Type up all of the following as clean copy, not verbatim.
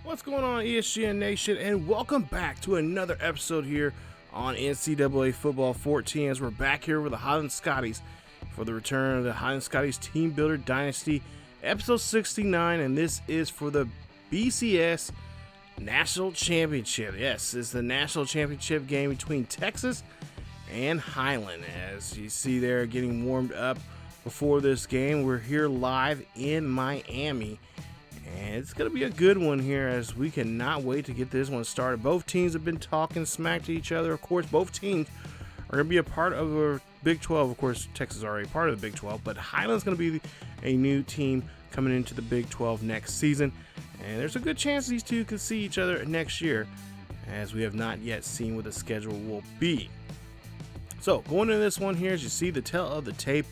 What's going on, ESGN Nation, and welcome back to another episode here on NCAA Football 14 as we're back here with the Highland Scotties for the return of the Highland Scotties Team Builder Dynasty, episode 69, and this is for the BCS National Championship. Yes, it's the National Championship game between Texas and Highland. As you see there, getting warmed up before this game. We're here live in Miami. And it's going to be a good one here as we cannot wait to get this one started. Both teams have been talking smack to each other. Of course, both teams are going to be a part of the Big 12. Of course, Texas is already part of the Big 12, but Highland's going to be a new team coming into the Big 12 next season. And there's a good chance these two could see each other next year, as we have not yet seen what the schedule will be. So, going into this one here, as you see the tail of the tape,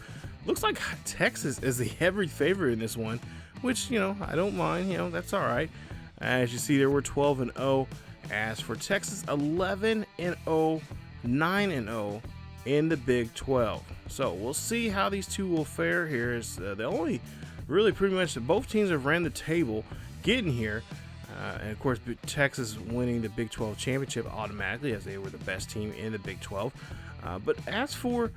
looks like Texas is the heavy favorite in this one, which, I don't mind, that's all right. As you see there, we're 12-0. As for Texas, 11-0, 9-0 in the Big 12. So we'll see how these two will fare here. Is the only really pretty much both teams have ran the table getting here. And of course, Texas winning the Big 12 championship automatically, as they were the best team in the Big 12. But as for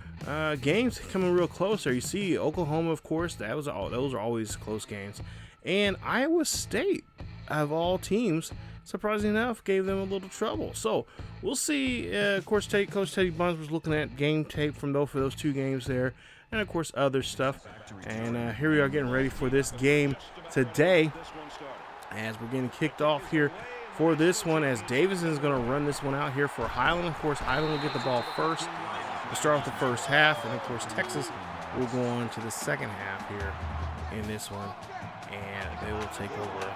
games coming real close there, you see Oklahoma, of course, those are always close games. And Iowa State, of all teams, surprisingly enough, gave them a little trouble. So we'll see. Of course, Coach Teddy Buns was looking at game tape from for those two games there, and of course other stuff. And here we are getting ready for this game today, as we're getting kicked off here for this one, as Davison is going to run this one out here for Highland. Of course, Highland will get the ball first to start off the first half, and of course Texas will go on to the second half here in this one, and they will take over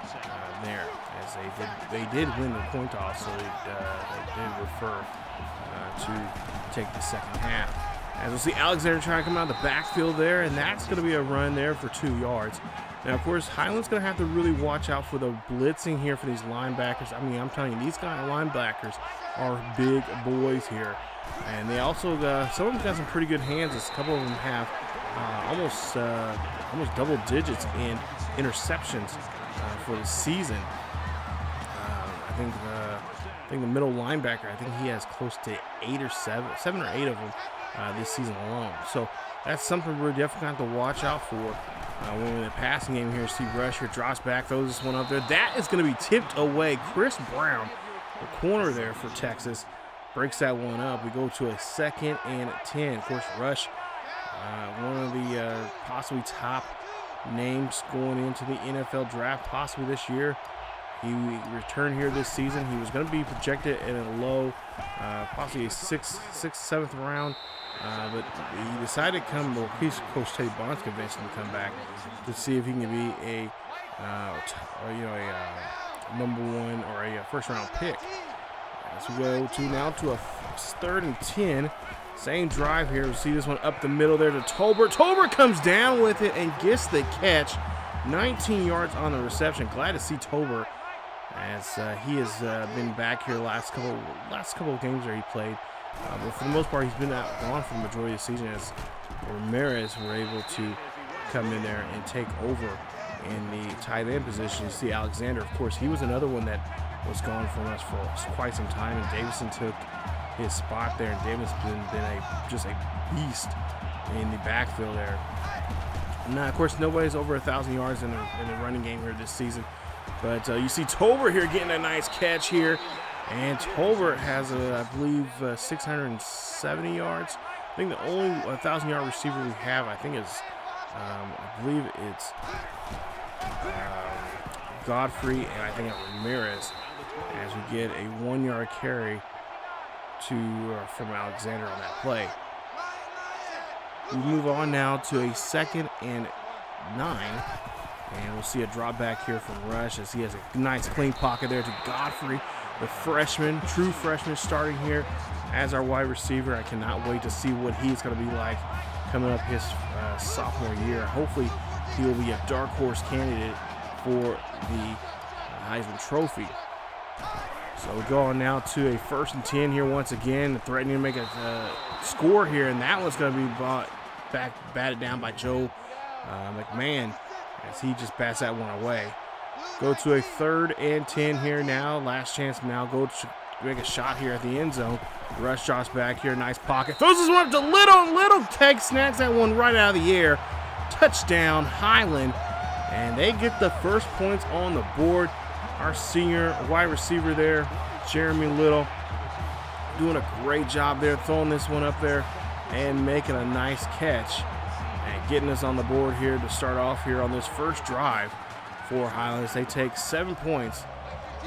there, as they did win the coin toss, so they did refer to take the second half. As we'll see Alexander trying to come out of the backfield there, and that's going to be a run there for 2 yards. Now, of course, Highland's going to have to really watch out for the blitzing here for these linebackers. I mean, I'm telling you, these linebackers are big boys here. And they also, some of them got some pretty good hands. A couple of them have almost double digits in interceptions for the season. I think the middle linebacker, I think he has close to 7 or 8 of them this season alone. So that's something we're definitely going to have to watch out for. When we're in the passing game here, Steve Rush here drops back, throws this one up there. That is going to be tipped away. Chris Brown, the corner there for Texas, breaks that one up. We go to a 2nd and 10. Of course, Rush, one of the possibly top names going into the NFL draft possibly this year. He returned here this season. He was going to be projected in a low, possibly a 6th, 7th round. But he decided to come, well, Coach Teddy Bonds convinced him to come back to see if he can be a number 1 or a first-round pick. As we go to now to a 3rd and 10. Same drive here. We see this one up the middle there to Tolbert. Tolbert comes down with it and gets the catch. 19 yards on the reception. Glad to see Tolbert, as he has been back here last couple of games where he played. But for the most part, he's been gone for the majority of the season, as Ramirez were able to come in there and take over in the tight end position. You see Alexander, of course, he was another one that was gone from us for quite some time, and Davison took his spot there, and Davison's been just a beast in the backfield there. Now, of course, nobody's over 1,000 yards in the running game here this season, but you see Tolbert here getting a nice catch here. And Tolbert has, I believe, 670 yards. I think the only 1,000-yard receiver we have, I think, is, I believe it's Godfrey, and I think Ramirez, as we get a 1-yard carry from Alexander on that play. We move on now to a 2nd and 9. And we'll see a drop back here from Rush, as he has a nice clean pocket there to Godfrey, the freshman, true freshman, starting here as our wide receiver. I cannot wait to see what he's going to be like coming up his sophomore year. Hopefully, he will be a dark horse candidate for the Heisman Trophy. So we go on now to a 1st and 10 here once again, threatening to make a score here, and that one's going to be batted down by Joe McMahon, as he just bats that one away. Go to a 3rd and 10 here now. Last chance now. Go to make a shot here at the end zone. Rush drops back here. Nice pocket. Throws this one up to Little. Little snacks that one right out of the air. Touchdown, Highland. And they get the first points on the board. Our senior wide receiver there, Jeremy Little, doing a great job there, throwing this one up there and making a nice catch and getting us on the board here to start off here on this first drive for Highlands. They take 7 points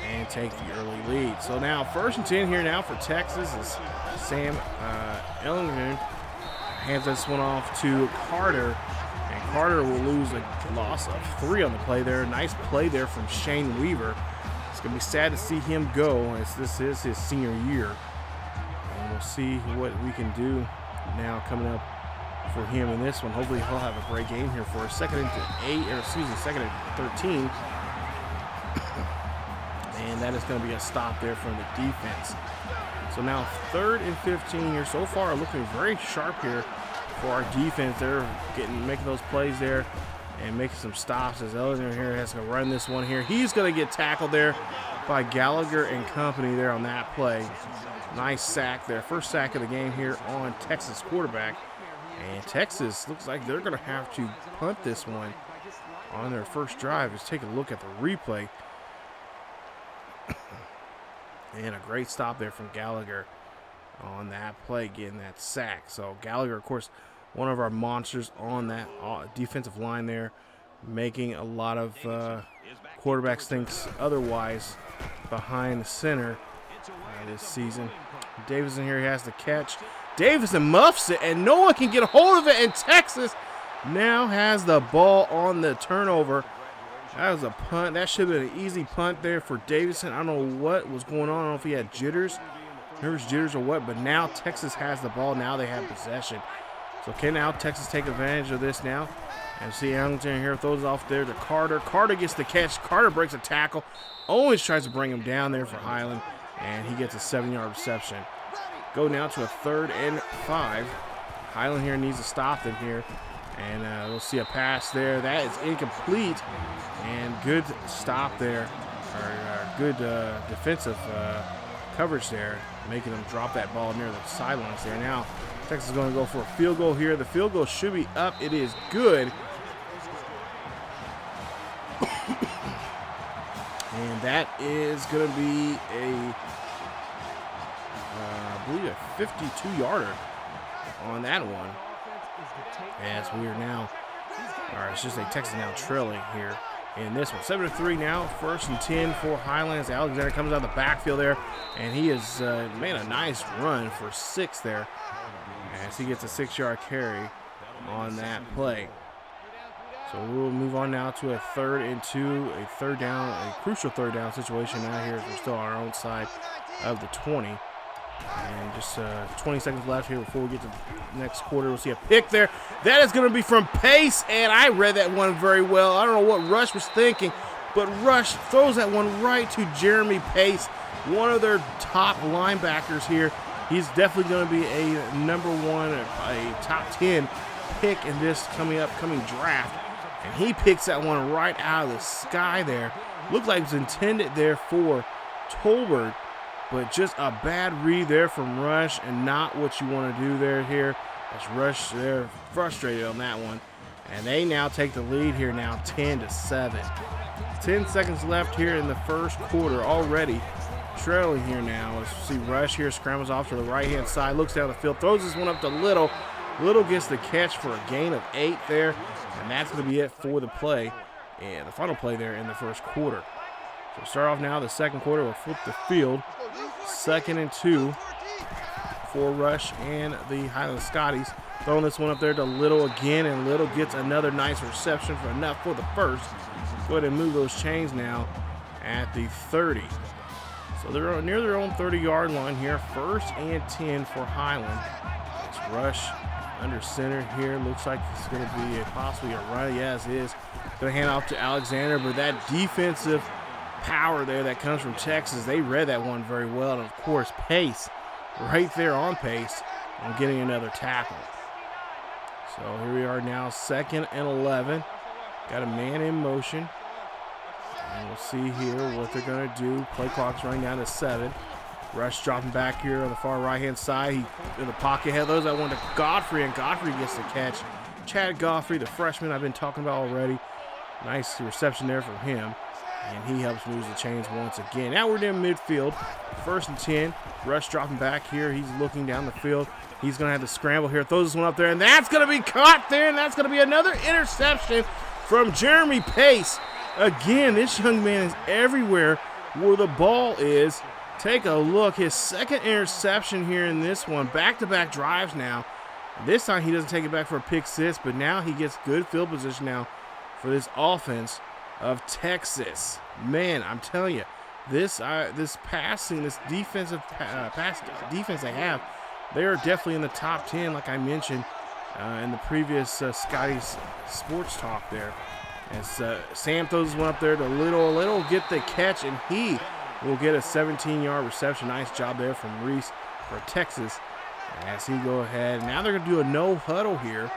and take the early lead. So now 1st and 10 here now for Texas is Sam Ellington hands this one off to Carter. And Carter will lose a loss of 3 on the play there. Nice play there from Shane Weaver. It's going to be sad to see him go as this is his senior year. And we'll see what we can do now coming up for him in this one. Hopefully he'll have a great game here for us. 2nd and 13. And that is going to be a stop there from the defense. So now 3rd and 15 here. So far looking very sharp here for our defense. They're making those plays there and making some stops as Ellington here has to run this one here. He's going to get tackled there by Gallagher and company there on that play. Nice sack there. First sack of the game here on Texas quarterback. And Texas looks like they're going to have to punt this one on their first drive. Let's take a look at the replay. And a great stop there from Gallagher on that play, getting that sack. So Gallagher, of course, one of our monsters on that defensive line there, making a lot of quarterbacks think otherwise behind the center this season. Davison here has the catch. Davison muffs it, and no one can get a hold of it, and Texas now has the ball on the turnover. That was a punt. That should have been an easy punt there for Davison. I don't know what was going on. I don't know if he had jitters. Nervous jitters or what, but now Texas has the ball. Now they have possession. So can now Texas take advantage of this now? And see Ellington here throws it off there to Carter. Carter gets the catch. Carter breaks a tackle. Owens tries to bring him down there for Highland, and he gets a 7-yard reception. Go now to a 3rd and 5. Highland here needs to stop them here. And we'll see a pass there. That is incomplete. And good stop there. Or good defensive coverage there, making them drop that ball near the sidelines there. Now, Texas is going to go for a field goal here. The field goal should be up. It is good. And that is going to be I believe a 52-yarder on that one. As we are now, or I should say Texas now trailing here in this one. 7-3 now, 1st and 10 for Highlands. Alexander comes out of the backfield there, and he has made a nice run for 6 there as he gets a 6-yard carry on that play. So we'll move on now to a 3rd and 2, a crucial 3rd down situation now here as we're still on our own side of the 20. And just 20 seconds left here before we get to the next quarter. We'll see a pick there. That is going to be from Pace, and I read that one very well. I don't know what Rush was thinking, but Rush throws that one right to Jeremy Pace, one of their top linebackers here. He's definitely going to be a number 1, a top 10 pick in this upcoming draft. And he picks that one right out of the sky there. Looked like it was intended there for Tolbert. But just a bad read there from Rush, and not what you want to do here. As Rush, they're frustrated on that one. And they now take the lead here now 10-7. 10 seconds left here in the first quarter already. Trailing here now. Let's see Rush here scrambles off to the right-hand side, looks down the field, throws this one up to Little. Little gets the catch for a gain of 8 there. And that's going to be it for the play. And the final play there in the first quarter. So start off now the second quarter. We'll flip the field. 2nd and 2 for Rush and the Highland Scotties. Throwing this one up there to Little again, and Little gets another nice reception for enough for the first. Go ahead and move those chains now at the 30. So they're near their own 30-yard line here. 1st and 10 for Highland. It's Rush under center here. Looks like it's going to be possibly a run. Yes, it is. Going to hand off to Alexander, but that defensive power there that comes from Texas, they read that one very well. And, of course, Pace right there on Pace on getting another tackle. So here we are now, 2nd and 11. Got a man in motion. And we'll see here what they're going to do. Play clock's running down to 7. Rush dropping back here on the far right-hand side. He in the pocket. Had those that went to Godfrey, and Godfrey gets the catch. Chad Godfrey, the freshman I've been talking about already. Nice reception there from him. And he helps lose the chains once again. Now we're in midfield. 1st and 10. Rush dropping back here. He's looking down the field. He's going to have to scramble here. Throws this one up there, and that's going to be caught there, and that's going to be another interception from Jeremy Pace. Again, this young man is everywhere where the ball is. Take a look. His 2nd interception here in this one. Back-to-back drives now. This time he doesn't take it back for a pick 6, but now he gets good field position now for this offense of Texas. Man, I'm telling you, this passing, this defensive defense they have, they are definitely in the top 10, like I mentioned in the previous Scotties Sports Talk there. As Sam throws one up there to Little get the catch, and he will get a 17-yard reception. Nice job there from Reese for Texas. As he go ahead, now they're going to do a no huddle here,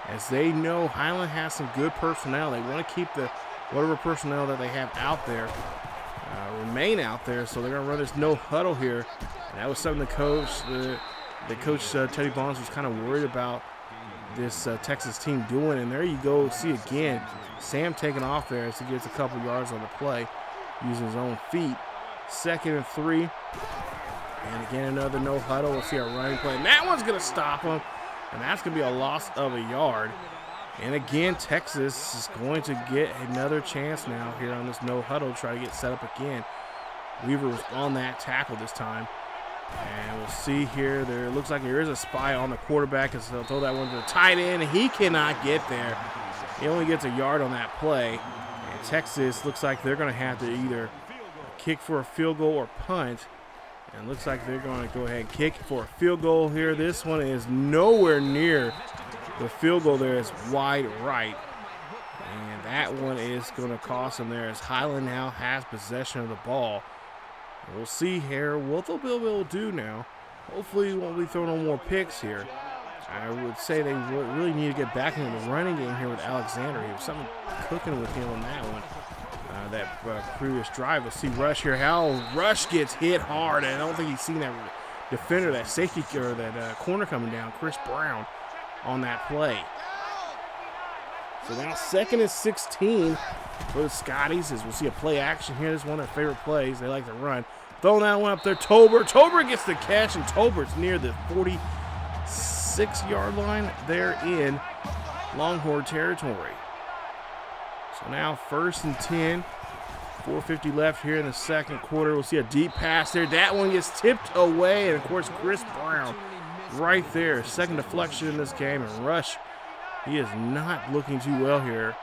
as they know Highland has some good personnel. They want to keep the whatever personnel that they have out there remain out there, so they're going to run this no huddle here. And that was something the coach Teddy Bonds was kind of worried about this Texas team doing. And there you go, see again, Sam taking off there as he gets a couple yards on the play using his own feet. 2nd and 3. And again, another no huddle. We'll see a running play. And that one's going to stop him. And that's going to be a loss of a yard. And again, Texas is going to get another chance now here on this no huddle to try to get set up again. Weaver was on that tackle this time. And we'll see here. There looks like there is a spy on the quarterback, as they'll throw that one to the tight end. And he cannot get there. He only gets a yard on that play. And Texas looks like they're going to have to either kick for a field goal or punt. And looks like they're going to go ahead and kick for a field goal here. This one is nowhere near the field goal there. Is wide right. And that one is going to cost them there, as Highland now has possession of the ball. And we'll see here what they'll be able to do now. Hopefully we won't be throwing on more picks here. I would say they really need to get back into the running game here with Alexander. He was something cooking with him on that one. That previous drive. We'll see Rush here. How Rush gets hit hard, and I don't think he's seen that defender, that safety, or that corner coming down, Chris Brown, on that play. So now 2nd and 16 for the Scotties, as we'll see a play action here. This is one of their favorite plays. They like to run. Throwing that one up there. Tober gets the catch, and Tober's near the 46-yard line there in Longhorn territory. So now 1st and 10. 4:50 left here in the 2nd quarter. We'll see a deep pass there. That one gets tipped away. And, of course, Chris Brown right there. 2nd deflection in this game. And Rush, he is not looking too well here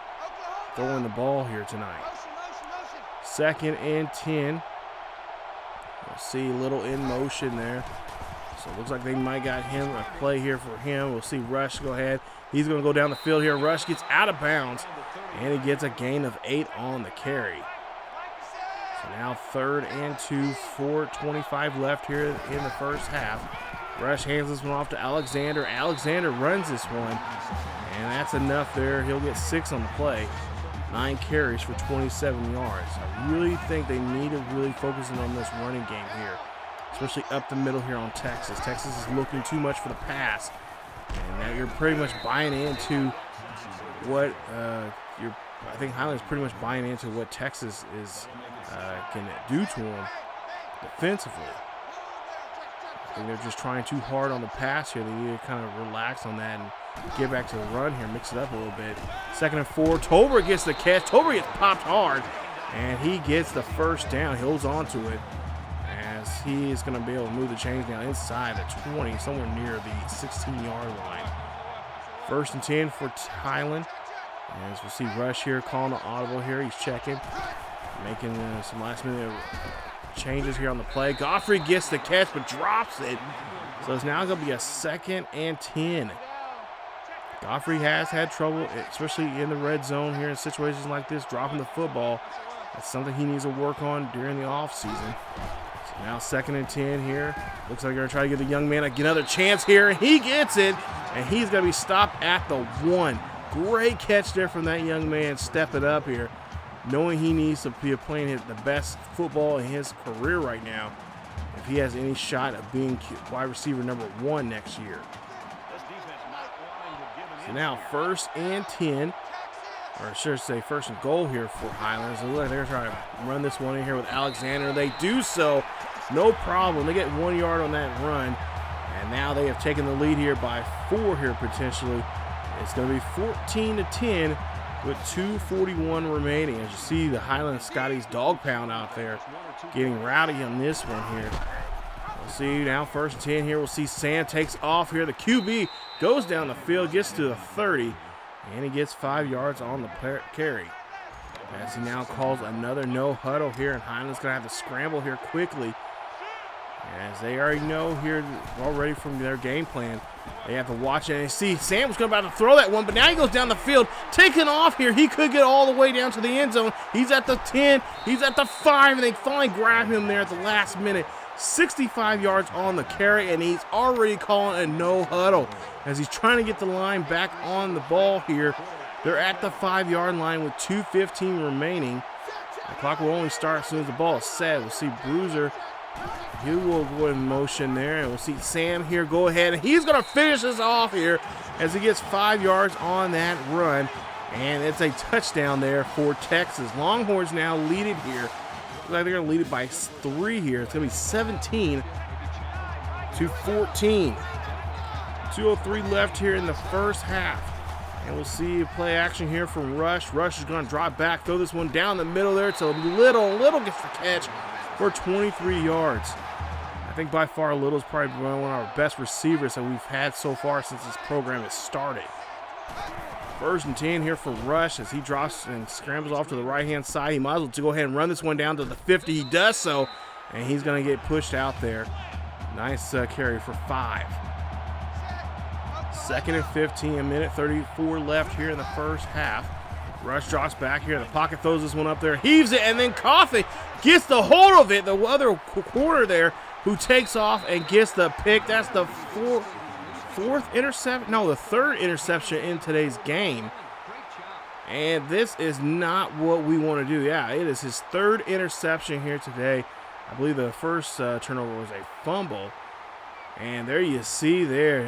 throwing the ball here tonight. 2nd and 10. We'll see Little in motion there. So it looks like they might got him a play here for him. We'll see Rush go ahead. He's going to go down the field here. Rush gets out of bounds, and he gets a gain of 8 on the carry. So now 3rd and 2, 4:25 left here in the first half. Rush hands this one off to Alexander. Alexander runs this one, and that's enough there. He'll get 6 on the play. 9 carries for 27 yards. I really think they need to really focus on this running game here, especially up the middle here on Texas. Texas is looking too much for the pass, and now you're pretty much buying into what I think Highland's pretty much buying into what Texas is can do to them defensively. I think they're just trying too hard on the pass here. They need to kind of relax on that and get back to the run here, mix it up a little bit. 2nd and 4. Tober gets the catch. Tober gets popped hard, and he gets the 1st down. He holds on to it, as he is going to be able to move the chains now inside the 20, somewhere near the 16-yard line. 1st and 10 for Highland. As we'll see Rush here calling the audible here. He's checking, making some last-minute changes here on the play. Godfrey gets the catch but drops it. So it's now going to be a 2nd and 10. Godfrey has had trouble, especially in the red zone here in situations like this, dropping the football. That's something he needs to work on during the offseason. So now 2nd and 10 here. Looks like they're going to try to give the young man another chance here. He gets it, and he's going to be stopped at the 1. Great catch there from that young man, stepping up here. knowing he needs to be playing the best football in his career right now if he has any shot of being wide receiver number 1 next year. So now 1st and 10, or I should say 1st and goal here for Highlands. Look, they're trying to run this one in here with Alexander. They do so, no problem. They get 1 yard on that run, and now they have taken the lead here by 4 here potentially. It's going to be 14-10 with 2:41 remaining. As you see, the Highland Scotties dog pound out there getting rowdy on this one here. We'll see now 1st and 10 here. We'll see Sam takes off here. The QB goes down the field, gets to the 30, and he gets 5 yards on the carry. As he now calls another no huddle here, and Highland's going to have to scramble here quickly. As they already know here already from their game plan, they have to watch it and see Sam was about to throw that one, but now he goes down the field, taking off here. He could get all the way down to the end zone. He's at the 10, he's at the 5, and they finally grab him there at the last minute. 65 yards on the carry, and he's already calling a no huddle as he's trying to get the line back on the ball here. They're at the 5-yard line with 2:15 remaining. The clock will only start as soon as the ball is set. We'll see Bruiser. He will go in motion there, and we'll see Sam here go ahead, and he's going to finish this off here as he gets 5 yards on that run, and it's a touchdown there for Texas. Longhorns now lead it here. Looks like they're going to lead it by 3 here. It's going to be 17-14. 2:03 left here in the first half, and we'll see play action here from Rush. Rush is going to drop back, throw this one down the middle there to Little gets the catch for 23 yards. I think by far Little is probably one of our best receivers that we've had so far since this program has started. 1st and 10 here for Rush as he drops and scrambles off to the right-hand side. He might as well go ahead and run this one down to the 50. He does so, and he's going to get pushed out there. Nice carry for 5. 2nd and 15, a minute 34 left here in the first half. Rush drops back here. The pocket throws this one up there, heaves it, and then Coffey gets the hold of it. The other corner there who takes off and gets the pick. That's the fourth interception. No, the 3rd interception in today's game. And this is not what we want to do. Yeah, it is his 3rd interception here today. I believe the first turnover was a fumble. And there you see there,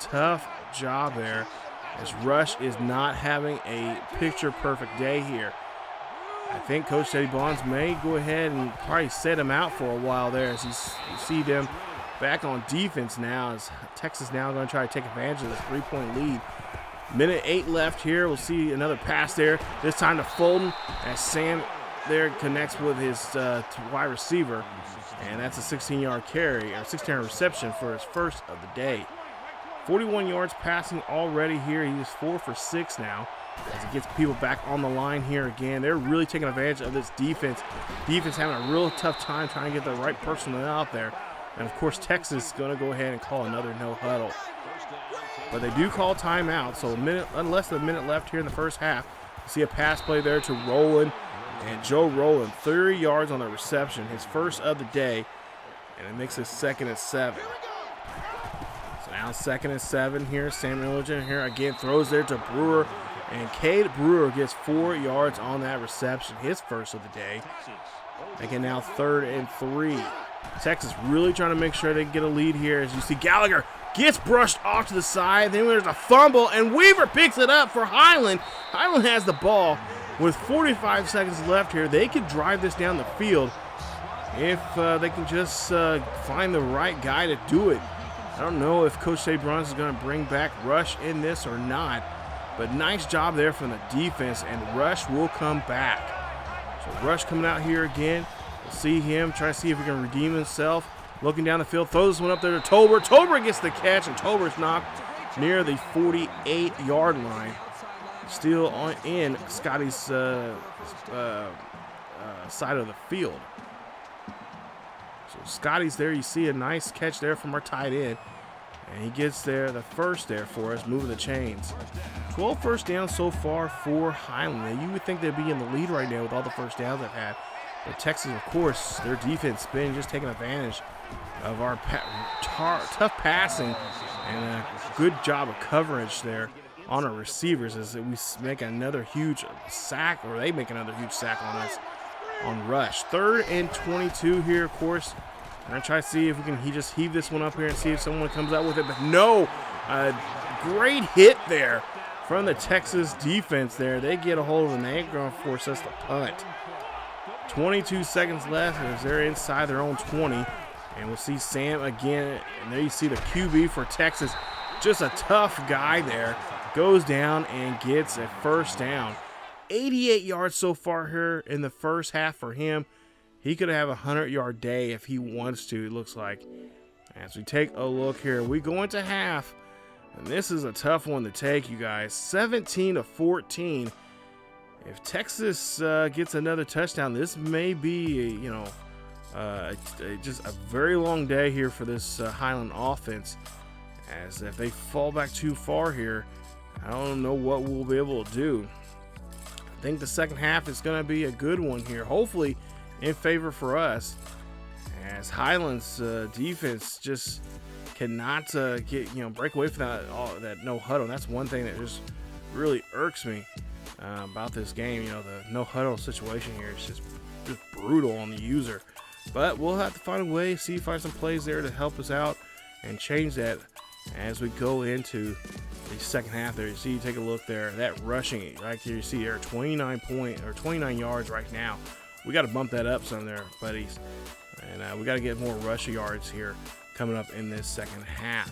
tough job there. As Rush is not having a picture-perfect day here. I think Coach Teddy Bonds may go ahead and probably set him out for a while there as you see them back on defense now as Texas now going to try to take advantage of this 3-point lead. Minute 8 left here. We'll see another pass there. This time to Fulton as Sam there connects with his wide receiver. And that's a 16-yard carry, or 16-yard reception for his first of the day. 41 yards passing already here. He is 4 for 6 now as he gets people back on the line here again. They're really taking advantage of this defense. Defense having a real tough time trying to get the right personnel out there. And, of course, Texas is going to go ahead and call another no huddle. But they do call timeout, so less than a minute left here in the first half. You see a pass play there to Rowland. And Joe Rowland, 30 yards on the reception, his first of the day. And it makes it 2nd and 7. So now 2nd and 7 here. Samuel Illigan here again throws there to Brewer. And Cade Brewer gets 4 yards on that reception, his first of the day. Again, now 3rd and 3. Texas really trying to make sure they get a lead here. As you see Gallagher gets brushed off to the side. Then there's a fumble, and Weaver picks it up for Highland. Highland has the ball. With 45 seconds left here, they could drive this down the field if they can just find the right guy to do it. I don't know if Coach Teddy Bonds is going to bring back Rush in this or not, but nice job there from the defense, and Rush will come back. So Rush coming out here again. We'll see him, try to see if he can redeem himself. Looking down the field, throws this one up there to Tober. Tober gets the catch, and Tober's knocked near the 48-yard line. Still in Scotty's side of the field. So Scotty's there. You see a nice catch there from our tight end. And he gets there, the first there for us, moving the chains. 12 first downs so far for Highland. Now, you would think they'd be in the lead right now with all the first downs they've had. But Texas, of course, their defense has been just taking advantage of our tough passing and a good job of coverage there. on our receivers as we make another huge sack, or they make another huge sack on us on rush. 3rd and 22 here, of course. And I try to see if we can just heave this one up here and see if someone comes out with it. But no, great hit there from the Texas defense there. They get a hold of it and they're going to force us to punt. 22 seconds left as they're inside their own 20. And we'll see Sam again. And there you see the QB for Texas. Just a tough guy there. Goes down and gets a first down. 88 yards so far here in the first half for him. He could have a 100-yard day if he wants to, it looks like. As we take a look here, we go into half. And this is a tough one to take, you guys. 17-14. If Texas gets another touchdown, this may be, just a very long day here for this Highland offense. As if they fall back too far here, I don't know what we'll be able to do. I think the second half is going to be a good one here. Hopefully in favor for us, as Highland's defense just cannot break away from that no huddle. That's one thing that just really irks me about this game. The no huddle situation here is just brutal on the user. But we'll have to find a way, find some plays there to help us out and change that as we go into the second half. There, you see, take a look there. That rushing right here, you see there, 29 yards right now. We got to bump that up some there, buddies. And we got to get more rush yards here coming up in this second half.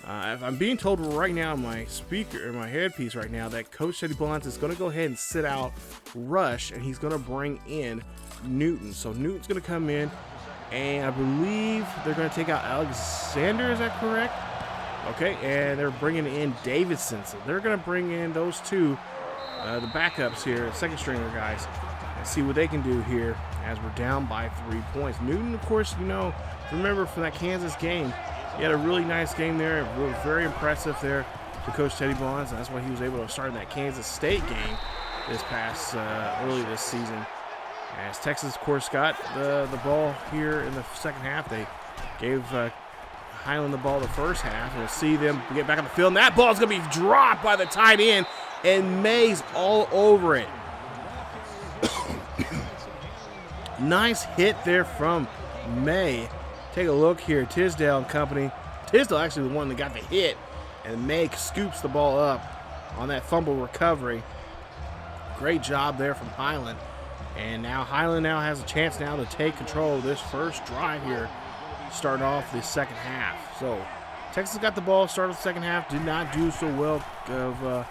If I'm being told right now, my headpiece right now, that Coach Teddy Blunt is going to go ahead and sit out rush, and he's going to bring in Newton. So Newton's going to come in, and I believe they're going to take out Alexander. Is that correct? Okay, and they're bringing in Davidson. So they're going to bring in those two, the backups here, second stringer guys, and see what they can do here as we're down by 3 points. Newton, of course, remember from that Kansas game, he had a really nice game there. Very impressive there to Coach Teddy Bonds, and that's why he was able to start in that Kansas State game this past early this season. As Texas, of course, got the ball here in the second half. They gave Highland the ball the first half. We'll see them get back on the field, and that ball's going to be dropped by the tight end, and May's all over it. Nice hit there from May. Take a look here, Tisdale and company. Tisdale actually the one that got the hit, and May scoops the ball up on that fumble recovery. Great job there from Highland. And now Highland has a chance now to take control of this first drive here, starting off the second half. So Texas got the ball, started the second half, did not do so well of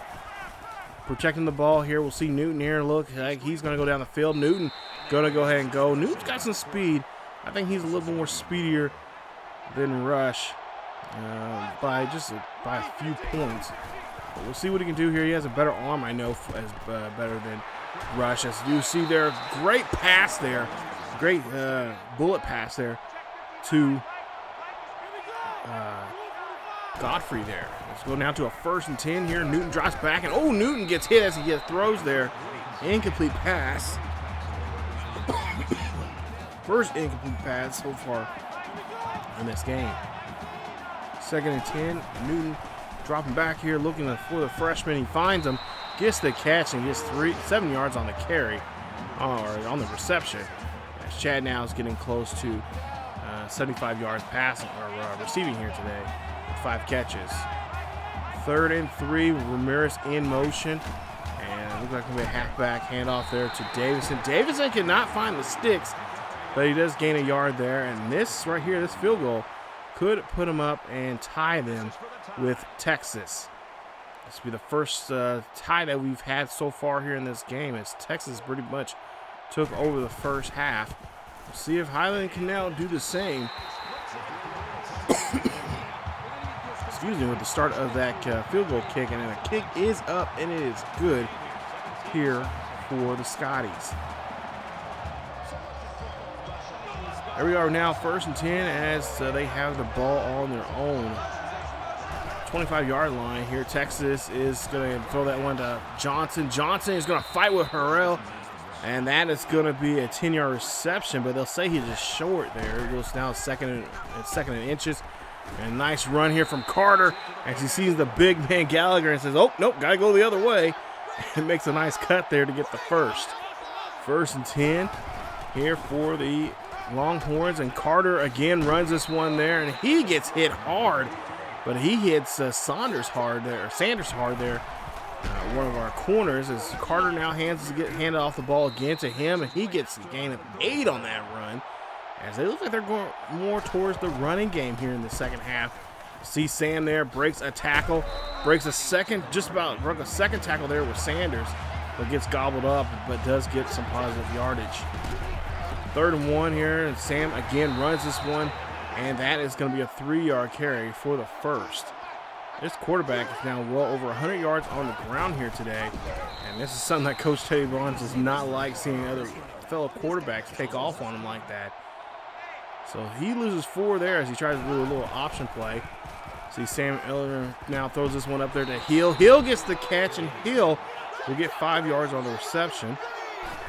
protecting the ball here. We'll see Newton here. Look like he's going to go down the field. Newton going to go ahead and go. Newton's got some speed. I think he's a little more speedier than Rush by a few points. But we'll see what he can do here. He has a better arm, I know, as better than Rush. As you see there, great pass there. Great bullet pass there to Godfrey there. Let's go now to a 1st and 10 here. Newton drops back, and Newton gets hit as he throws there. Incomplete pass. First incomplete pass so far in this game. 2nd and 10. Newton dropping back here, looking for the freshman. He finds him, gets the catch, and gets 7 yards on the carry, or on the reception. As Chad now is getting close to 75 yards passing or receiving here today with 5 catches. 3rd and 3. Ramirez in motion, and looks like it'll be a halfback handoff there to Davison. Davison cannot find the sticks, but he does gain a yard there, and this right here, this field goal, could put him up and tie them with Texas. This will be the first tie that we've had so far here in this game, as Texas pretty much took over the first half. We'll see if Highland can now do the same. Excuse me, with the start of that field goal kick, and the kick is up, and it is good here for the Scotties. There we are now, 1st and 10, as they have the ball on their own 25-yard line here. Texas is going to throw that one to Johnson. Johnson is going to fight with Harrell, and that is going to be a 10-yard reception, but they'll say he's just short there. It goes now second and inches. And a nice run here from Carter as he sees the big man Gallagher and says, oh, nope, got to go the other way. And makes a nice cut there to get the first. 1st and 10 here for the Longhorns. And Carter again runs this one there, and he gets hit hard. But he hits Sanders hard there. One of our corners, as Carter now handed off the ball again to him, and he gets a gain of 8 on that run. As they look like they're going more towards the running game here in the second half. See Sam there, breaks a tackle, broke a second tackle there with Sanders, but gets gobbled up, but does get some positive yardage. 3rd and 1 here, and Sam again runs this one, and that is going to be a 3-yard carry for the first. This quarterback is now well over 100 yards on the ground here today, and this is something that Coach Teddy Barnes does not like, seeing other fellow quarterbacks take off on him like that. So he loses 4 there as he tries to do a little option play. See Sam Eller now throws this one up there to Hill. Hill gets the catch, and Hill will get 5 yards on the reception.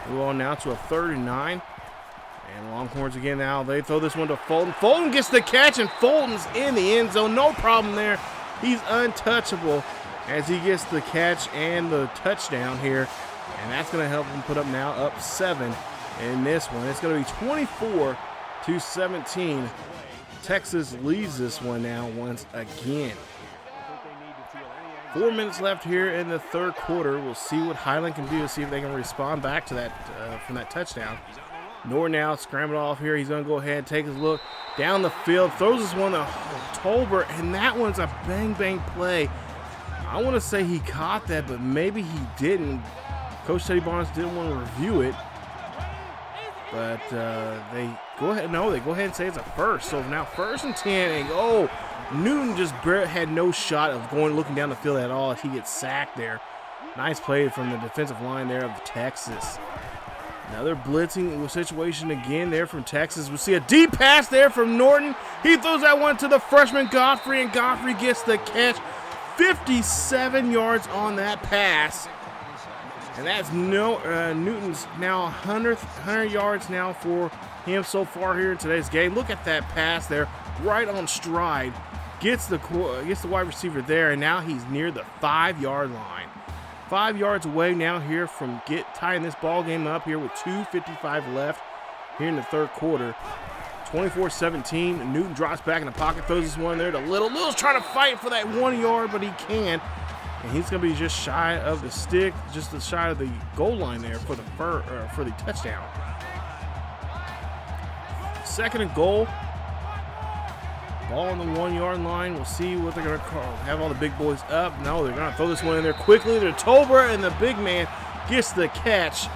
Move on now to a 3rd and 9. And Longhorns again now, they throw this one to Fulton. Fulton gets the catch, and Fulton's in the end zone. No problem there. He's untouchable as he gets the catch and the touchdown here. And that's going to help him put up 7 in this one. It's going to be 24-17. Texas leads this one now once again. 4 minutes left here in the 3rd quarter. We'll see what Highland can do to see if they can respond back to that from that touchdown. Norton now scrambled off here. He's going to go ahead and take his look down the field. Throws this one to Tolbert, and that one's a bang-bang play. I want to say he caught that, but maybe he didn't. Coach Teddy Barnes didn't want to review it. But they go ahead and say it's a first. So now 1st and 10, and Newton just had no shot of looking down the field at all as he gets sacked there. Nice play from the defensive line there of Texas. Another blitzing situation again there from Texas. We'll see a deep pass there from Norton. He throws that one to the freshman Godfrey, and Godfrey gets the catch. 57 yards on that pass. And that's Newton's now 100 yards now for him so far here in today's game. Look at that pass there, right on stride. Gets the wide receiver there, and now he's near the 5-yard line. 5 yards away now here from tying this ball game up here with 2:55 left here in the 3rd quarter. 24-17. Newton drops back in the pocket, throws this one there to Little. Little's trying to fight for that 1 yard, but he can't. And he's going to be just shy of the stick, just shy of the goal line there for the touchdown. 2nd and goal. Ball on the 1-yard line. We'll see what they're going to call. Have all the big boys up. No, they're going to throw this one in there quickly to Tolbert, and the big man gets the catch.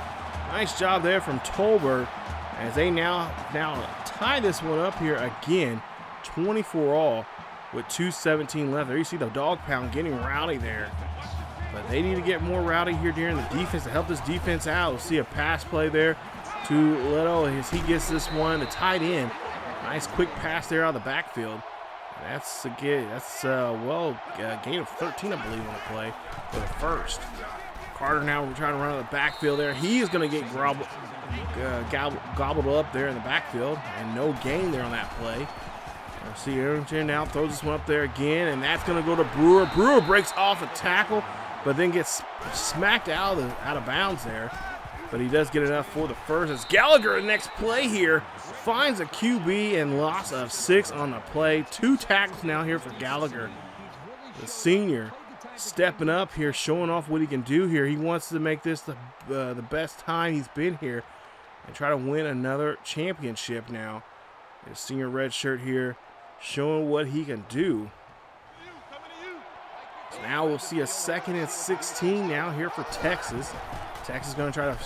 Nice job there from Tolbert as they now tie this one up here again. 24-all with 2:17 left. There you see the dog pound getting rowdy there. But they need to get more rowdy here during the defense to help this defense out. We'll see a pass play there to Little as he gets this one to tight end. Nice quick pass there out of the backfield. That's a gain of 13, I believe, on the play for the first. Carter now trying to run out of the backfield there. He is going to get gobbled up there in the backfield, and no gain there on that play. See Arrington now throws this one up there again, and that's going to go to Brewer. Brewer breaks off a tackle, but then gets smacked out of bounds there. But he does get enough for the first. As Gallagher, the next play here, finds a QB and loss of 6 on the play. 2 tackles now here for Gallagher. The senior stepping up here, showing off what he can do here. He wants to make this the best time he's been here and try to win another championship now. His senior red shirt here, showing what he can do. So now we'll see a 2nd and 16 now here for Texas. Texas is going to try to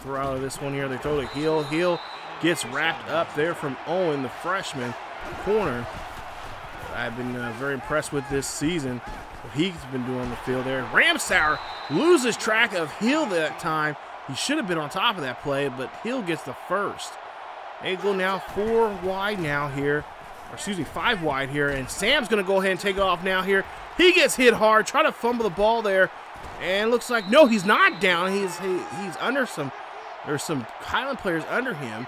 throw out of this one here. They throw to Hill. Hill gets wrapped up there from Owen, the freshman corner. I've been very impressed with this season, what he's been doing on the field there. Ramsauer loses track of Hill that time. He should have been on top of that play, but Hill gets the first. They go now 5 wide here, and Sam's going to go ahead and take it off now here. He gets hit hard, try to fumble the ball there, and looks like, no, he's not down. He's under there's some Highland players under him.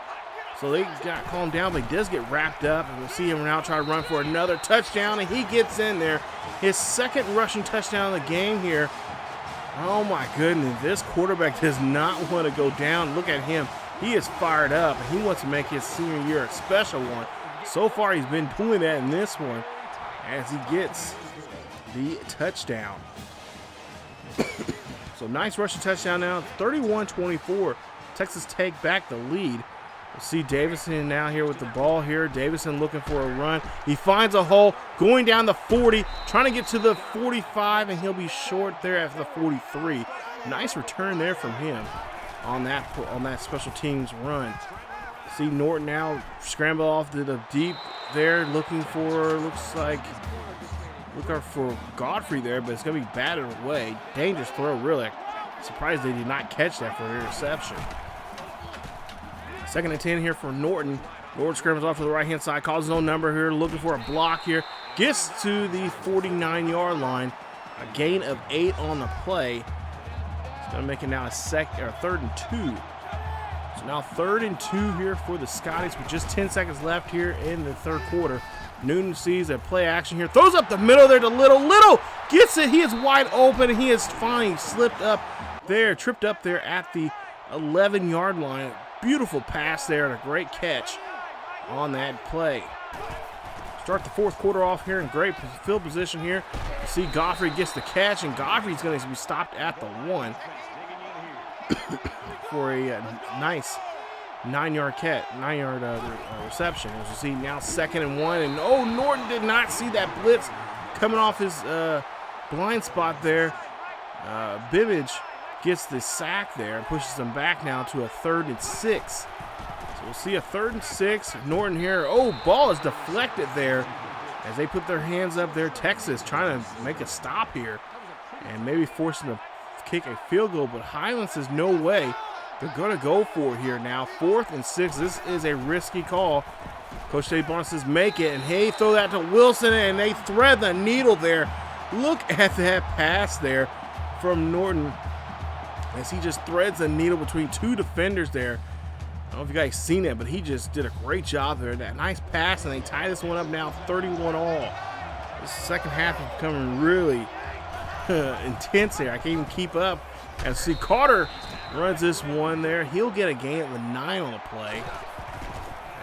So they got calmed down, but he does get wrapped up. And we'll see him now try to run for another touchdown, and he gets in there. His second rushing touchdown of the game here. Oh my goodness, this quarterback does not want to go down. Look at him. He is fired up, and he wants to make his senior year a special one. So far, he's been doing that in this one as he gets the touchdown. So nice rushing touchdown now, 31-24. Texas take back the lead. We'll see Davison now here with the ball here. Davison looking for a run. He finds a hole, going down the 40, trying to get to the 45, and he'll be short there after the 43. Nice return there from him on that special teams run. See Norton now scramble off to the deep there, looking for Godfrey there, but it's going to be batted away. Dangerous throw, really. Surprised they did not catch that for an interception. 2nd and 10 here for Norton. Norton scrambles off to the right-hand side, calls his own number here, looking for a block here. Gets to the 49-yard line. A gain of 8 on the play. It's going to make it now a 3rd and 2. So now 3rd and 2 here for the Scotties with just 10 seconds left here in the third quarter. Newton sees a play action here, throws up the middle there to Little gets it. He is wide open, and he is finally tripped up there at the 11-yard line. Beautiful pass there and a great catch on that play. Start the fourth quarter off here in great field position here. You see Godfrey gets the catch, and Godfrey's going to be stopped at the 1 for a nice 9-yard reception. As you see now 2nd and 1, and Norton did not see that blitz coming off his blind spot there. Bibbage gets the sack there and pushes them back now to a 3rd and 6. So we'll see a 3rd and 6. Norton here. Ball is deflected there as they put their hands up there. Texas trying to make a stop here and maybe forcing to kick a field goal, but Highland says no way. They're going to go for it here now. 4th and 6. This is a risky call. Coach Dave Barnes says make it, and hey, throw that to Wilson, and they thread the needle there. Look at that pass there from Norton as he just threads the needle between 2 defenders there. I don't know if you guys seen it, but he just did a great job there. That nice pass, and they tie this one up now 31 all. This second half is becoming really intense here. I can't even keep up. As see Carter runs this one there. He'll get a gain at the 9 on the play.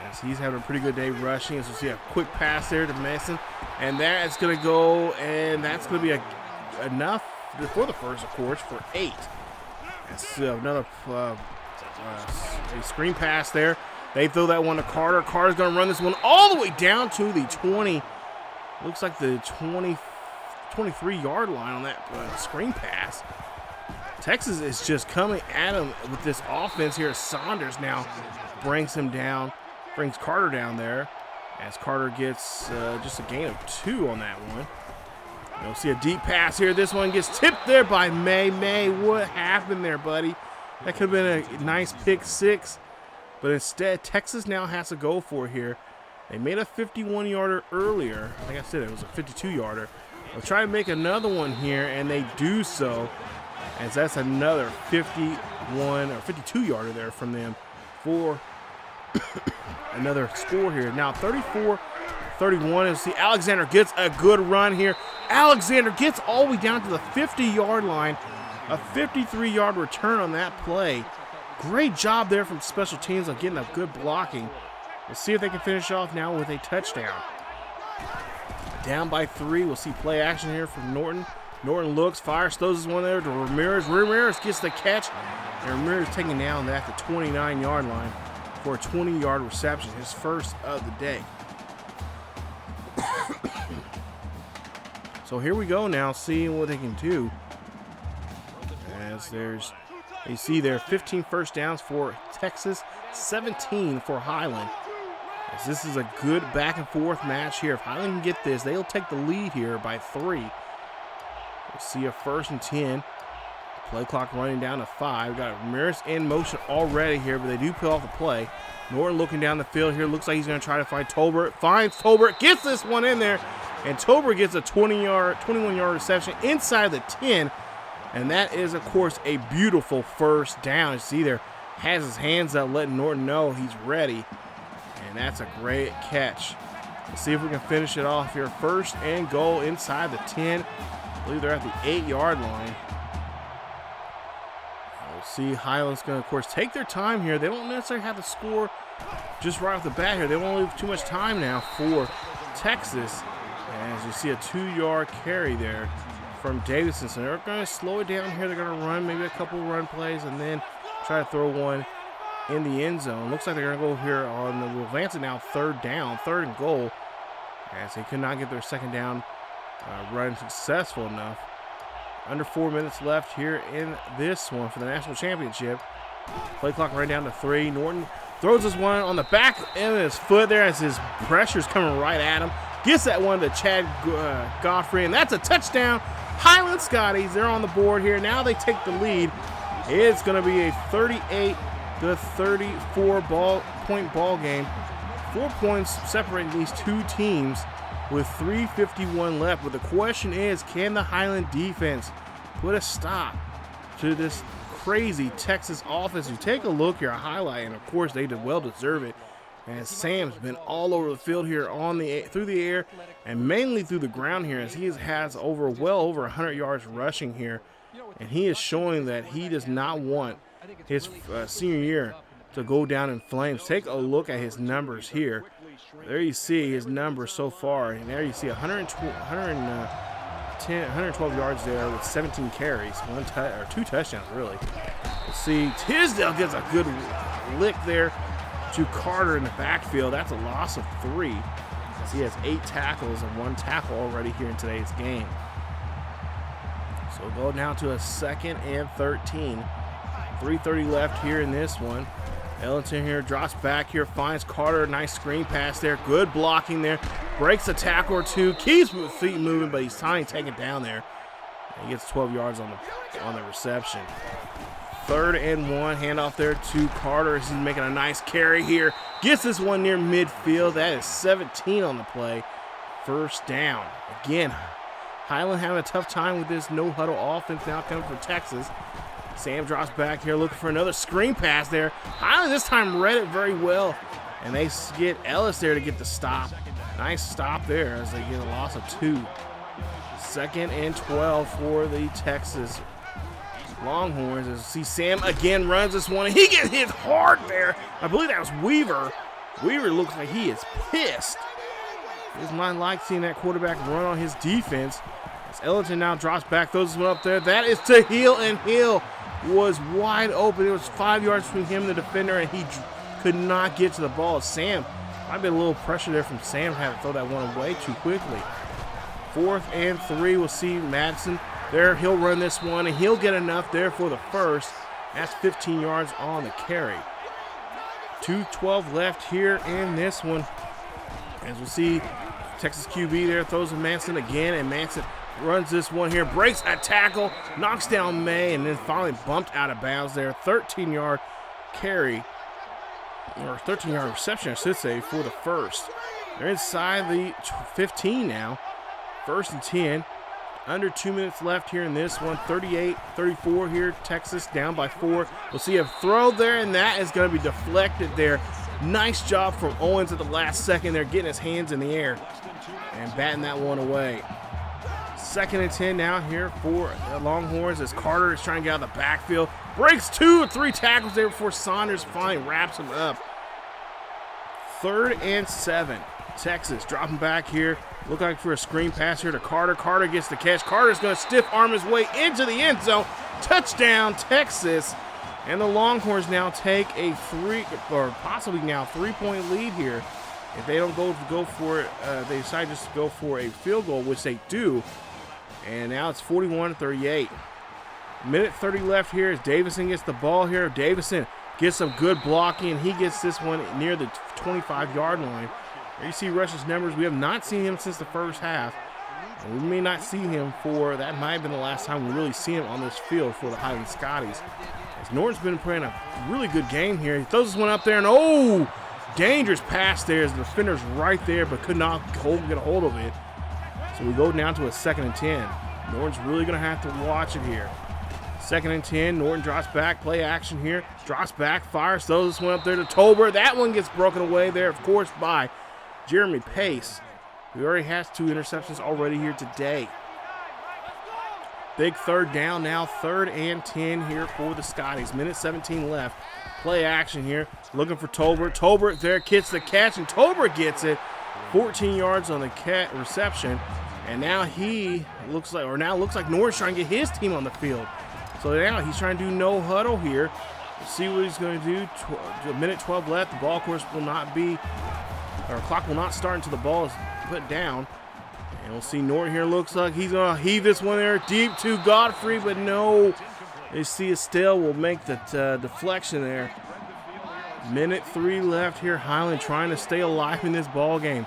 As he's having a pretty good day rushing. As we see a quick pass there to Mason. And that's going to go, and that's going to be enough for the first, of course, for 8. That's another a screen pass there. They throw that one to Carter. Carter's going to run this one all the way down to the 20. Looks like the 23-yard line on that screen pass. Texas is just coming at him with this offense here. Saunders now brings Carter down there as Carter gets just a gain of 2 on that one. You'll see a deep pass here. This one gets tipped there by May. May, what happened there, buddy? That could have been a nice pick 6, but instead Texas now has to go for it here. They made a 51-yarder earlier. Like I said, it was a 52-yarder. They'll try to make another one here, and they do so, as that's another 51 or 52-yarder there from them for another score here. Now 34-31. And see Alexander gets a good run here. Alexander gets all the way down to the 50-yard line. A 53-yard return on that play. Great job there from special teams on getting a good blocking. We'll see if they can finish off now with a touchdown. Down by 3. We'll see play action here from Norton. Norton looks, fires, throws this one there to Ramirez. Ramirez gets the catch, and Ramirez taking down at the 29-yard line for a 20-yard reception, his first of the day. So here we go now, seeing what they can do. As you see there, 15 first downs for Texas, 17 for Highland. As this is a good back and forth match here. If Highland can get this, they'll take the lead here by 3. We'll see a 1st and 10. Play clock running down to 5. We've got Ramirez in motion already here, but they do pull off the play. Norton looking down the field here. Looks like he's going to try to find Tolbert. Finds Tolbert. Gets this one in there. And Tolbert gets a 21-yard reception inside the 10. And that is, of course, a beautiful first down. You see there, has his hands up, letting Norton know he's ready. And that's a great catch. Let's see if we can finish it off here. 1st and goal inside the 10. I believe they're at the 8-yard line. We'll see Highland's going to, of course, take their time here. They don't necessarily have to score just right off the bat here. They won't leave too much time now for Texas. And as you see, a 2-yard carry there from Davidson. So they're going to slow it down here. They're going to run maybe a couple run plays and then try to throw one in the end zone. Looks like they're going to go here on the advance it now, 3rd down, 3rd and goal, as they could not get their 2nd down run successful enough. Under 4 minutes left here in this one for the national championship. Play clock right down to 3. Norton throws this one on the back end of his foot there as his pressure's coming right at him. Gets that one to Chad Godfrey, and that's a touchdown. Highland Scotties, they're on the board here. Now they take the lead. It's going to be a 38-34 point ball game. 4 points separating these two teams with 3:51 left. But the question is, can the Highland defense put a stop to this crazy Texas offense? You take a look here, a highlight, and of course they well deserve it. And Sam's been all over the field here through the air and mainly through the ground here, as he has well over 100 yards rushing here. And he is showing that he does not want his senior year to go down in flames. Take a look at his numbers here. There you see his numbers so far, and there you see 112 yards there with 17 carries, 2 touchdowns really. Let's see, Tisdale gets a good lick there to Carter in the backfield. That's a loss of 3, as he has 8 tackles and 1 tackle already here in today's game. So we'll go now to a 2nd and 13. 3:30 left here in this one. Ellington here drops back here, finds Carter. Nice screen pass there. Good blocking there. Breaks a tackle or 2. Keeps feet moving, but he's trying to take it down there. And he gets 12 yards on the reception. 3rd and 1. Handoff there to Carter. He's making a nice carry here. Gets this one near midfield. That is 17 on the play. 1st down. Again, Highland having a tough time with this no-huddle offense now coming from Texas. Sam drops back here looking for another screen pass there. Highland this time read it very well. And they get Ellis there to get the stop. Nice stop there as they get a loss of 2. 2nd and 12 for the Texas Longhorns. As you see Sam again runs this one. And he gets hit hard there. I believe that was Weaver. Weaver looks like he is pissed. He does not like seeing that quarterback run on his defense. As Ellington now drops back, throws this one up there. That is to Hill, and Hill was wide open. It was 5 yards between him and the defender, and he could not get to the ball. Sam, might be a little pressure there from Sam, had to throw that one away too quickly. 4th and 3, we'll see Madison there. He'll run this one, and he'll get enough there for the 1st. That's 15 yards on the carry. 2:12 left here in this one. As we'll see, Texas QB there throws to Manson again, and Manson runs this one here, breaks a tackle, knocks down May, and then finally bumped out of bounds there. 13-yard carry, or 13-yard reception, I should say, for the 1st. They're inside the 15 now. 1st and 10. Under 2 minutes left here in this one. 38-34 here. Texas down by 4. We'll see a throw there, and that is going to be deflected there. Nice job from Owens at the last second there, getting his hands in the air and batting that one away. 2nd and 10 now here for the Longhorns as Carter is trying to get out of the backfield. Breaks 2 or 3 tackles there before Saunders finally wraps him up. 3rd and 7. Texas dropping back here. Look like for a screen pass here to Carter. Carter gets the catch. Carter's going to stiff arm his way into the end zone. Touchdown, Texas. And the Longhorns now take a 3-point lead here. If they don't go for it, they decide just to go for a field goal, which they do. And now it's 41-38. Minute 30 left here as Davison gets the ball here. Davison gets some good blocking, and he gets this one near the 25-yard line. There you see Rush's numbers. We have not seen him since the 1st half. And we may not see him that might have been the last time we really see him on this field for the Highland Scotties. As Norton's been playing a really good game here. He throws this one up there, and dangerous pass there as the defender's right there but could not get a hold of it. So we go down to a 2nd and 10. Norton's really going to have to watch it here. 2nd and 10. Norton drops back. Play action here. Drops back. Fires. Throws this one up there to Tolbert. That one gets broken away there, of course, by Jeremy Pace, who already has 2 interceptions already here today. Big 3rd down now. 3rd and 10 here for the Scotties. Minute 17 left. Play action here. Looking for Tolbert. Tolbert there gets the catch, and Tolbert gets it. 14 yards on the reception. And now looks like Norris trying to get his team on the field. So now he's trying to do no huddle here. We'll see what he's going to do. A minute 12 left. The ball, of course, clock will not start until the ball is put down. And we'll see Norton here. Looks like he's going to heave this one there deep to Godfrey, but no. You see a Estelle will make the deflection there. Minute 3 left here. Highland trying to stay alive in this ball game.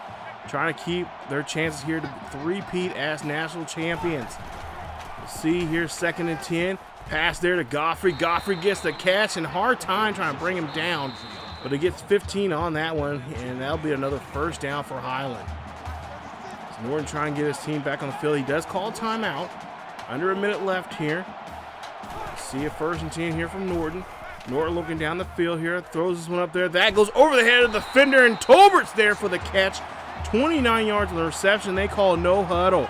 Trying to keep their chances here to three-peat as national champions. See here, 2nd and 10. Pass there to Godfrey. Godfrey gets the catch, and hard time trying to bring him down. But he gets 15 on that one, and that'll be another 1st down for Highland. So Norton trying to get his team back on the field. He does call a timeout. Under a minute left here. See a 1st and 10 here from Norton. Norton looking down the field here. Throws this one up there. That goes over the head of the defender, and Tolbert's there for the catch. 29 yards on the reception. They call no huddle.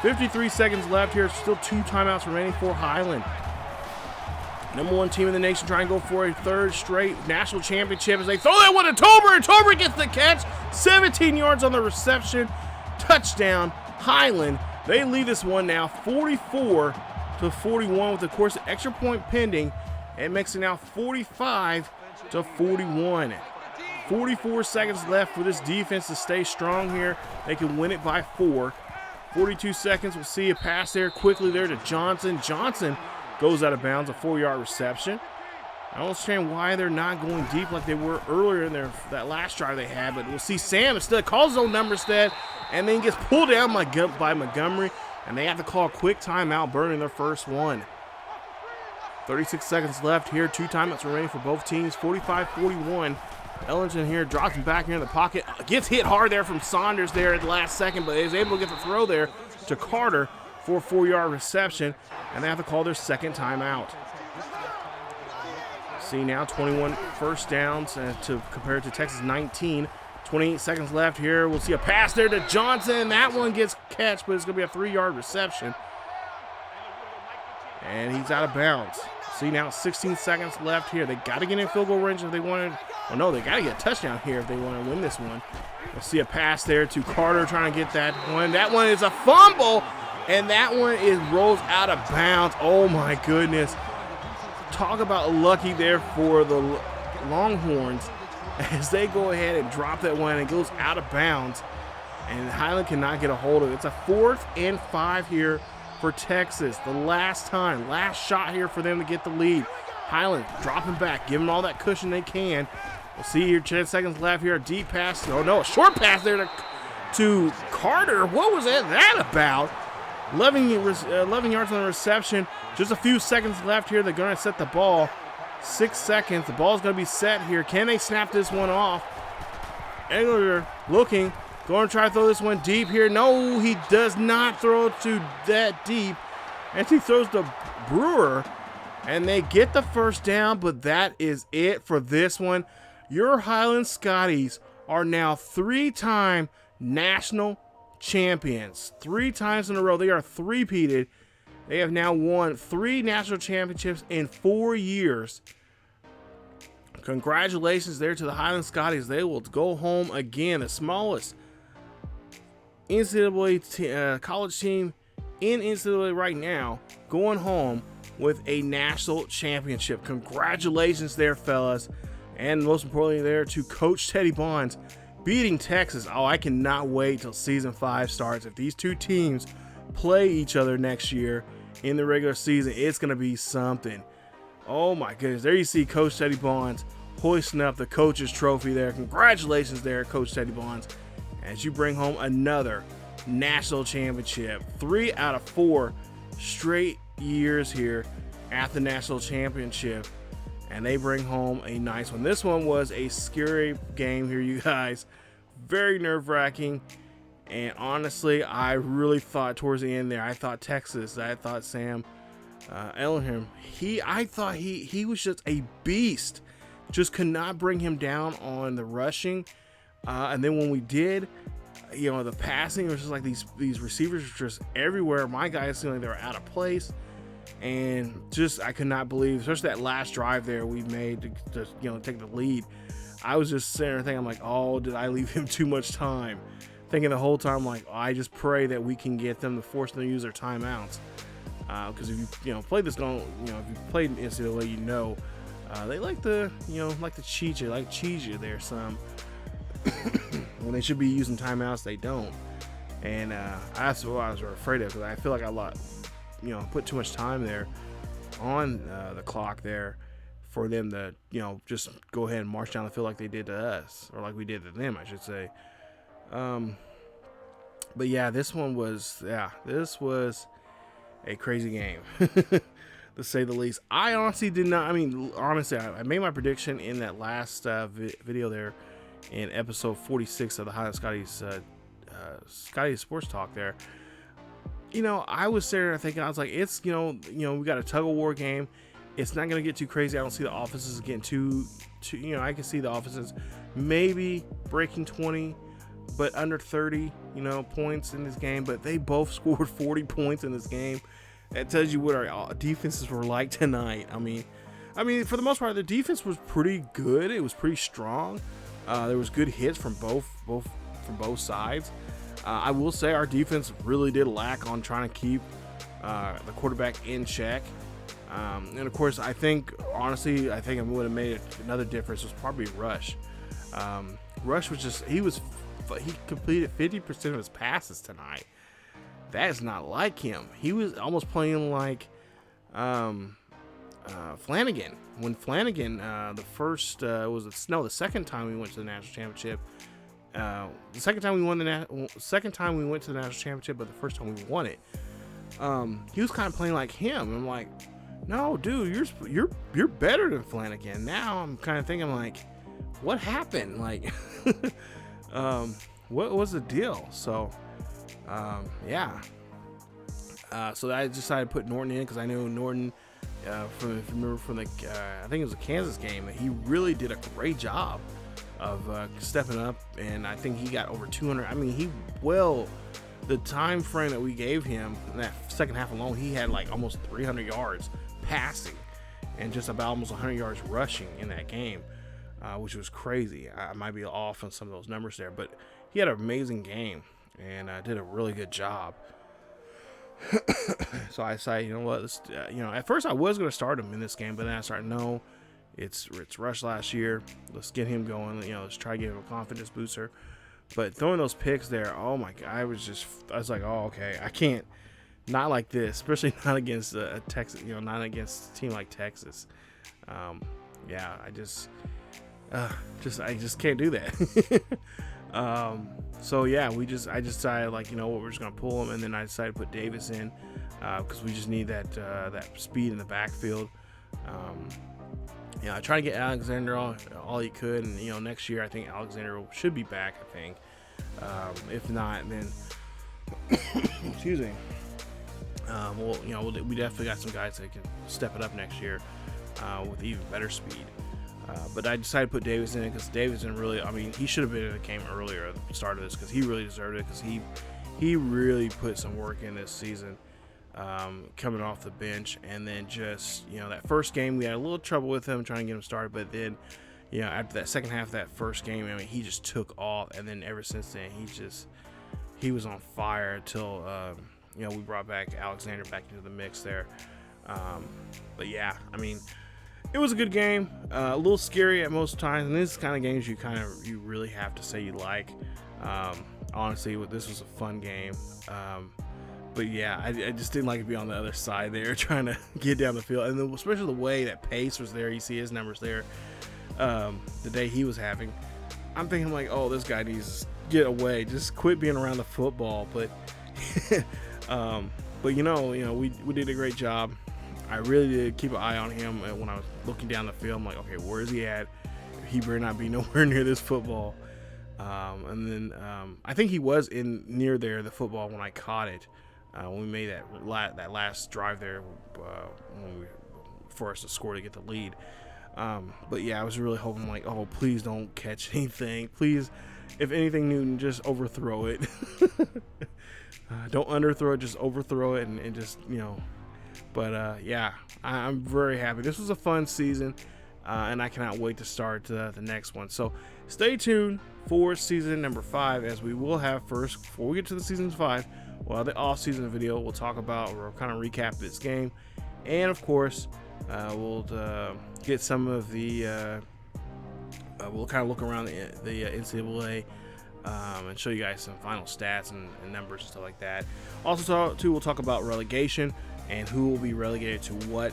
53 seconds left here. Still 2 timeouts remaining for Highland. Number 1 team in the nation trying to go for a 3rd straight national championship as they throw that one to Tolbert, and Tolbert gets the catch. 17 yards on the reception. Touchdown, Highland. They lead this one now 44-41 with, of course, an extra point pending. It makes it now 45-41. 44 seconds left for this defense to stay strong here. They can win it by 4. 42 seconds. We'll see a pass there quickly there to Johnson. Johnson goes out of bounds, a 4-yard reception. I don't understand why they're not going deep like they were earlier in that last drive they had, but we'll see Sam instead calls his own number instead, and then gets pulled down by Montgomery, and they have to call a quick timeout, burning their first one. 36 seconds left here. 2 timeouts remaining for both teams. 45-41. Ellington here drops him back here in the pocket. Gets hit hard there from Saunders there at the last second, but is able to get the throw there to Carter for a 4-yard reception, and they have to call their 2nd timeout. See now 21 1st downs to compare to Texas 19. 28 seconds left here. We'll see a pass there to Johnson. That one gets catch, but it's going to be a 3-yard reception. And he's out of bounds. See now 16 seconds left here. They got to get in field goal range if they wanted. Well, no, they got to get a touchdown here if they want to win this one. We'll see a pass there to Carter trying to get that one. That one is a fumble, and that one rolls out of bounds. Oh, my goodness. Talk about lucky there for the Longhorns as they go ahead and drop that one. It goes out of bounds, and Highland cannot get a hold of it. It's a 4th and 5 here for Texas. The last shot here for them to get the lead. Highland dropping back, giving them all that cushion they can. We'll see here, 10 seconds left here. A deep pass. Oh, no, a short pass there to Carter. What was that about? 11 yards on the reception. Just a few seconds left here. They're going to set the ball. 6 seconds. The ball's going to be set here. Can they snap this one off? Engler looking. Going to try to throw this one deep here. No, he does not throw it to that deep. And he throws to Brewer. And they get the 1st down, but that is it for this one. Your Highland Scotties are now 3-time national champions. 3 times in a row. They are 3-peated. They have now won 3 national championships in 4 years. Congratulations there to the Highland Scotties. They will go home again. The smallest NCAA college team in NCAA right now going home with a national championship. Congratulations there, fellas. And most importantly there to Coach Teddy Bonds beating Texas. Oh, I cannot wait till season 5 starts. If these 2 teams play each other next year in the regular season, it's going to be something. Oh my goodness. There you see Coach Teddy Bonds hoisting up the coach's trophy there. Congratulations there, Coach Teddy Bonds, as you bring home another national championship. 3 out of 4 straight years here at the national championship, and they bring home a nice one. This one was a scary game here, you guys. Very nerve-wracking, and honestly, I really thought towards the end there, I thought Texas, I thought Sam Ellingham, I thought he was just a beast. Just could not bring him down on the rushing. And then when we did, the passing was just like these receivers were just everywhere. My guys seemed like they were out of place. And just, I could not believe, especially that last drive there we made to take the lead. I was just sitting there thinking, I'm like, oh, did I leave him too much time? Thinking the whole time, like, oh, I just pray that we can get them to force them to use their timeouts. Because if you play this, if you played in NCAA, they like to cheat you, like cheese you there some. When they should be using timeouts, they don't. And that's what I was afraid of, because I feel like I put too much time there on the clock there for them to just go ahead and march down the field like they did to us, or like we did to them, I should say. But yeah, this was a crazy game to say the least. I honestly did not. I mean, honestly, I made my prediction in that last video there in episode 46 of the Highland Scotties Scotties Sports Talk there. I was there thinking, I was like, it's, we got a tug of war game. It's not going to get too crazy. I don't see the offenses getting too, I can see the offenses maybe breaking 20, but under 30, points in this game. But they both scored 40 points in this game. That tells you what our defenses were like tonight. I mean, for the most part, the defense was pretty good. It was pretty strong. There was good hits from both sides. I will say our defense really did lack on trying to keep the quarterback in check. And of course, I think I would have made another difference was probably Rush. Rush was just, he completed 50% of his passes tonight. That is not like him. He was almost playing like Flanagan. When Flanagan, the second time we went to the national championship. The second time we went to the national championship, but the first time we won it, he was kind of playing like him. I'm like, no, dude, you're better than Flanagan. Now I'm kind of thinking, like, what happened? Like, what was the deal? So, yeah. So I decided to put Norton in because I knew Norton, from the I think it was a Kansas game, that he really did a great job of stepping up, and I think he got over 200. I mean, the time frame that we gave him in that second half alone, he had like almost 300 yards passing and just about almost 100 yards rushing in that game, which was crazy. I might be off on some of those numbers there, but he had an amazing game and did a really good job. So I decided, you know what, at first I was going to start him in this game, but then I started, no, it's Rush last year. Let's get him going. Let's try to give him a confidence booster. But throwing those picks there, oh my God, I was like, oh, okay, I can't, not like this, especially not against Texas, not against a team like Texas. Yeah, I just can't do that. So yeah, I just decided, like, we're just gonna pull him, and then I decided to put Davis in because we just need that speed in the backfield. I tried to get Alexander all he could, and next year I think Alexander should be back. I think, if not, then excuse me. We definitely got some guys that can step it up next year with even better speed. But I decided to put Davis in it because Davidson really, he should have been in the game earlier at the start of this because he really deserved it, because he really put some work in this season. Coming off the bench, and then just that first game we had a little trouble with him trying to get him started, but then after that second half of that first game, he just took off, and then ever since then he was on fire until we brought back Alexander back into the mix there. But yeah, it was a good game, a little scary at most times, and this kind of games you really have to say you like. Honestly, this was a fun game. But yeah, I just didn't like to be on the other side there trying to get down the field. And especially the way that Pace was there. You see his numbers there the day he was having. I'm thinking, like, oh, this guy needs to get away. Just quit being around the football. But, we did a great job. I really did keep an eye on him when I was looking down the field. I'm like, okay, where is he at? He better not be nowhere near this football. And then I think he was near there, the football, when I caught it. when we made that last drive there for us to score to get the lead. But yeah, I was really hoping, like, oh, please don't catch anything. Please, if anything, Newton, just overthrow it. Don't underthrow it, just overthrow it, and just, you know. But yeah, I'm very happy. This was a fun season, and I cannot wait to start the next one. So stay tuned for season number 5, as we will have first, before we get to the season 5, well, the off-season video, we'll talk about, or kind of recap this game, and of course, we'll get some of the, we'll kind of look around the NCAA, and show you guys some final stats and numbers and stuff like that. Also, we'll talk about relegation and who will be relegated to what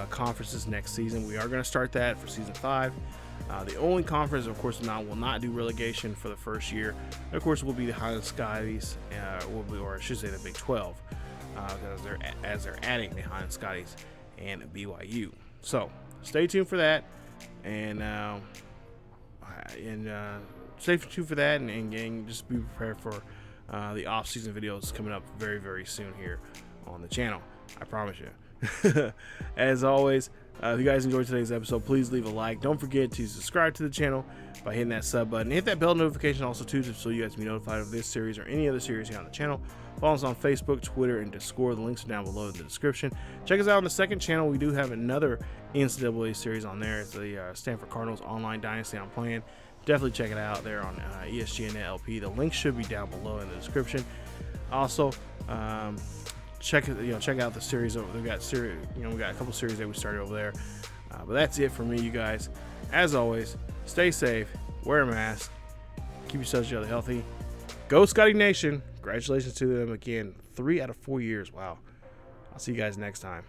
conferences next season. We are going to start that for season 5. The only conference, of course, will not do relegation for the first year. And of course, will be the Highland Scotties, or I should say the Big 12, as they're adding the Highland Scotties and BYU. So stay tuned for that, and stay tuned for that, and just be prepared for the off-season videos coming up very, very soon here on the channel. I promise you. As always, if you guys enjoyed today's episode, please leave a like. Don't forget to subscribe to the channel by hitting that sub button. Hit that bell notification also too, so you guys can be notified of this series or any other series here on the channel. Follow us on Facebook, Twitter, and Discord. The links are down below in the description. Check us out on the second channel. We do have another NCAA series on there. It's the Stanford Cardinals Online Dynasty I'm playing. Definitely check it out there on ESGNet LP. The link should be down below in the description. Also, check out the series over. We got a couple series that we started over there. But that's it for me, you guys. As always, stay safe, wear a mask, keep yourselves healthy. Go Scotty Nation! Congratulations to them again. 3 out of 4 years. Wow. I'll see you guys next time.